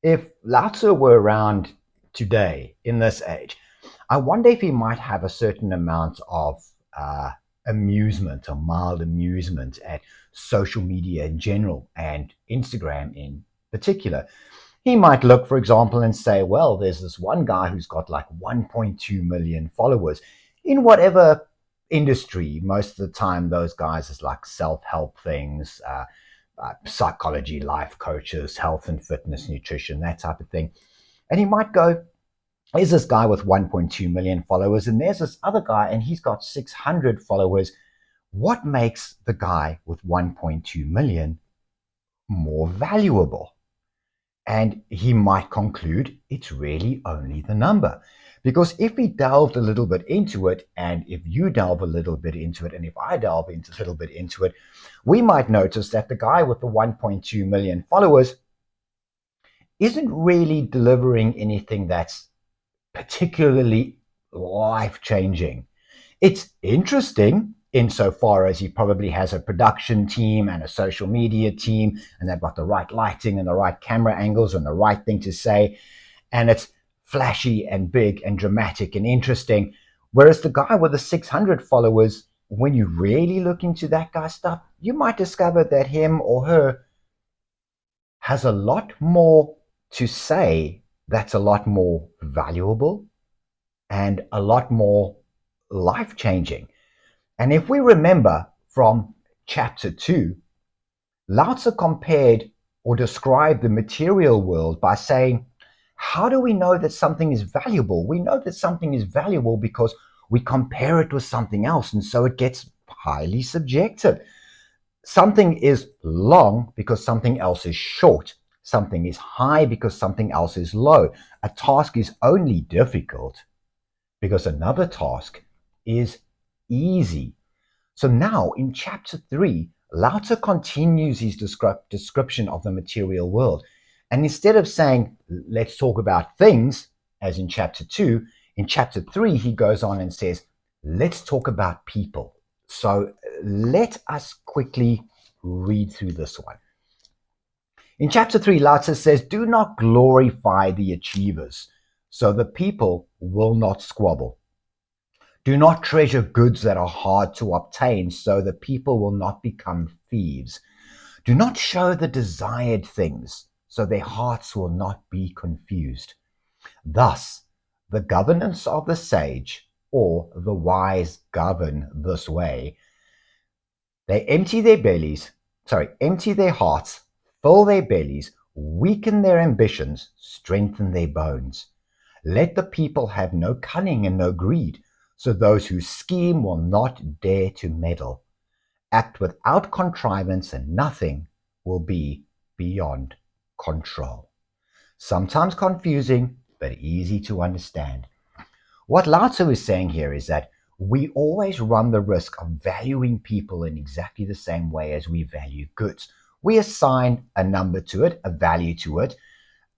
if Lao-Tzu were around today in this age, I wonder if he might have a certain amount of uh, amusement or mild amusement at social media in general and Instagram in particular. He might look, for example, and say, well, there's this one guy who's got like 1.2 million followers in whatever industry. Most of the time, those guys is like self help things, psychology, life coaches, health and fitness, nutrition, that type of thing. And he might go, there's this guy with 1.2 million followers, and there's this other guy, and he's got 600 followers. What makes the guy with 1.2 million more valuable? And he might conclude it's really only the number. Because if we delved a little bit into it, and if you delve a little bit into it, and if I delve into a little bit into it, we might notice that the guy with the 1.2 million followers isn't really delivering anything that's particularly life changing. It's interesting insofar as he probably has a production team and a social media team, and they've got the right lighting and the right camera angles and the right thing to say. And it's flashy and big and dramatic and interesting. Whereas the guy with the 600 followers, when you really look into that guy's stuff, you might discover that him or her has a lot more to say that's a lot more valuable and a lot more life changing. And if we remember from chapter 2, Lao Tzu compared or described the material world by saying, how do we know that something is valuable? We know that something is valuable because we compare it with something else, and so it gets highly subjective. Something is long because something else is short. Something is high because something else is low. A task is only difficult because another task is easy. So now in chapter 3, Lao Tzu continues his description of the material world. And instead of saying, let's talk about things, as in chapter 2, in chapter 3, he goes on and says, let's talk about people. So let us quickly read through this one. In chapter 3, Lao Tzu says, do not glorify the achievers, so the people will not squabble. Do not treasure goods that are hard to obtain, so the people will not become thieves. Do not show the desired things, so their hearts will not be confused. Thus, the governance of the sage or the wise govern this way. They empty their hearts, fill their bellies, weaken their ambitions, strengthen their bones. Let the people have no cunning and no greed, so those who scheme will not dare to meddle. Act without contrivance, and nothing will be beyond control. Sometimes confusing, but easy to understand. What Lao Tzu is saying here is that we always run the risk of valuing people in exactly the same way as we value goods. We assign a number to it, a value to it,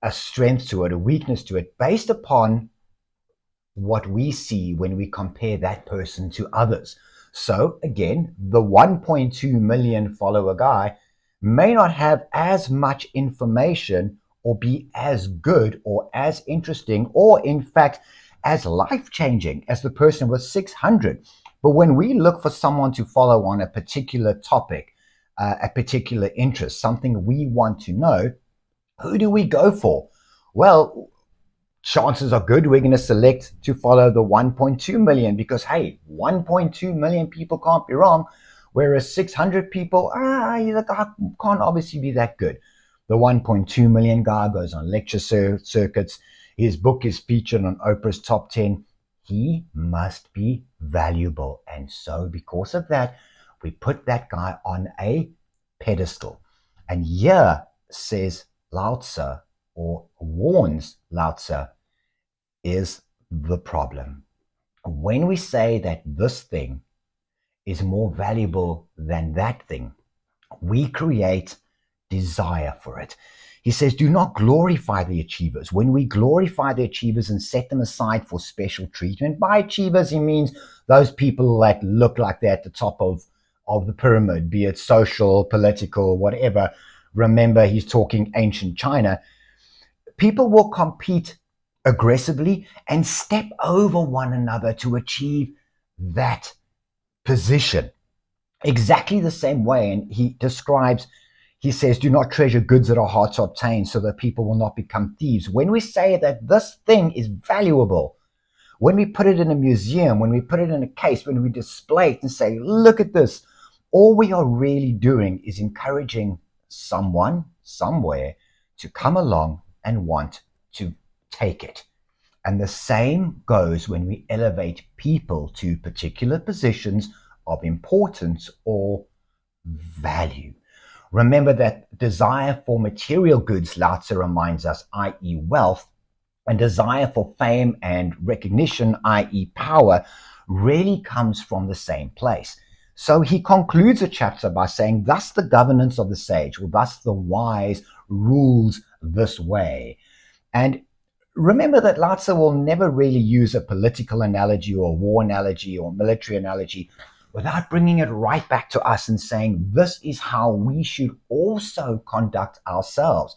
a strength to it, a weakness to it, based upon what we see when we compare that person to others. So again, the 1.2 million follower guy may not have as much information or be as good or as interesting or in fact as life-changing as the person with 600. But when we look for someone to follow on a particular topic, a particular interest, something we want to know, who do we go for? Well, chances are good we're going to select to follow the 1.2 million because, hey, 1.2 million people can't be wrong, whereas 600 people, the guy can't obviously be that good. The 1.2 million guy goes on lecture circuits. His book is featured on Oprah's top 10. He must be valuable. And so because of that, we put that guy on a pedestal. And here says Lao Tzu, or warns Lao Tzu, is the problem. When we say that this thing is more valuable than that thing, we create desire for it. He says, do not glorify the achievers. When we glorify the achievers and set them aside for special treatment, by achievers, he means those people that look like they're at the top of the pyramid, be it social, political, whatever. Remember, he's talking ancient China. People will compete aggressively and step over one another to achieve that position. Exactly the same way. And he says, do not treasure goods that are hard to obtain so that people will not become thieves. When we say that this thing is valuable, when we put it in a museum, when we put it in a case, when we display it and say, look at this, all we are really doing is encouraging someone, somewhere, to come along and want to take it. And the same goes when we elevate people to particular positions of importance or value. Remember that desire for material goods, Lao-Tzu reminds us, i.e. wealth, and desire for fame and recognition, i.e. power, really comes from the same place. So he concludes the chapter by saying, thus the governance of the sage, or thus the wise rules this way. And remember that Lao-Tzu will never really use a political analogy or a war analogy or military analogy without bringing it right back to us and saying, this is how we should also conduct ourselves.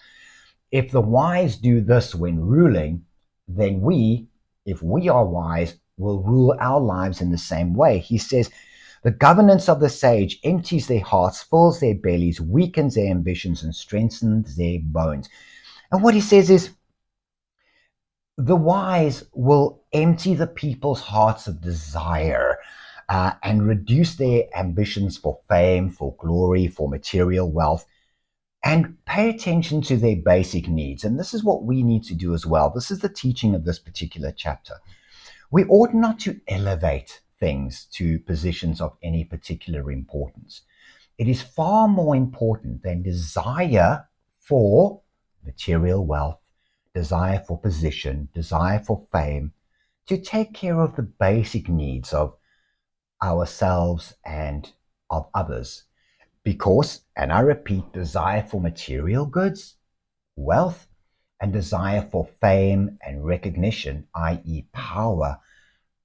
If the wise do this when ruling, then we, if we are wise, will rule our lives in the same way. He says, the governance of the sage empties their hearts, fills their bellies, weakens their ambitions, and strengthens their bones. And what he says is, the wise will empty the people's hearts of desire and reduce their ambitions for fame, for glory, for material wealth, and pay attention to their basic needs. And this is what we need to do as well. This is the teaching of this particular chapter. We ought not to elevate things to positions of any particular importance. It is far more important than desire for material wealth, desire for position, desire for fame, to take care of the basic needs of ourselves and of others. Because, and I repeat, desire for material goods, wealth, and desire for fame and recognition, i.e. power,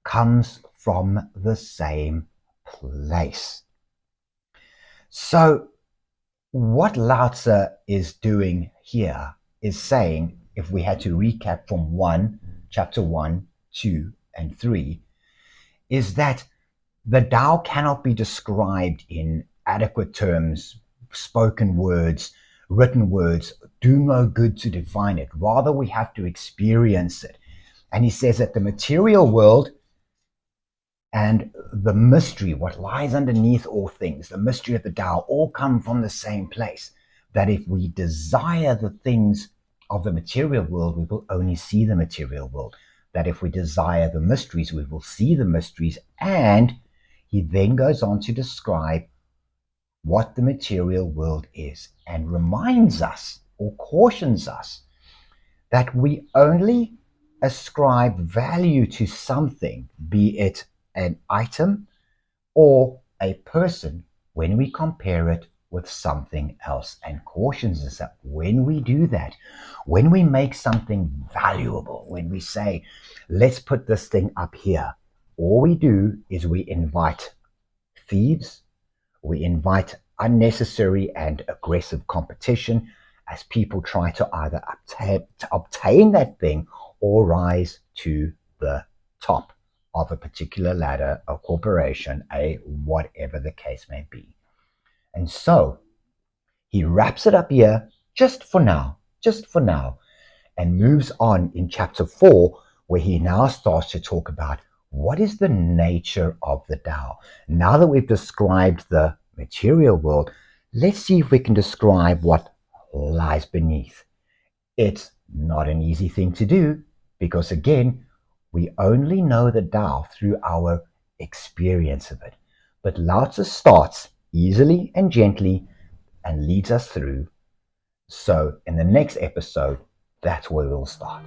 comes from the same place. So what Lao-Tzu is doing here is saying, if we had to recap from chapter 1, 2, and 3, is that the Tao cannot be described in adequate terms, spoken words, written words, do no good to define it. Rather, we have to experience it. And he says that the material world and the mystery, what lies underneath all things, the mystery of the Tao, all come from the same place. That if we desire the things of the material world, we will only see the material world. That if we desire the mysteries, we will see the mysteries. And he then goes on to describe what the material world is and reminds us or cautions us that we only ascribe value to something, be it an item or a person, when we compare it with something else, and cautions us that when we do that, when we make something valuable, when we say, let's put this thing up here, all we do is we invite thieves, we invite unnecessary and aggressive competition as people try to either obtain that thing or rise to the top of a particular ladder, a corporation, whatever the case may be. And so he wraps it up here just for now, and moves on in chapter 4, where he now starts to talk about what is the nature of the Tao. Now that we've described the material world, let's see if we can describe what lies beneath. It's not an easy thing to do because, again, we only know the Tao through our experience of it. But Lao-Tzu starts easily and gently and leads us through. So in the next episode, that's where we'll start.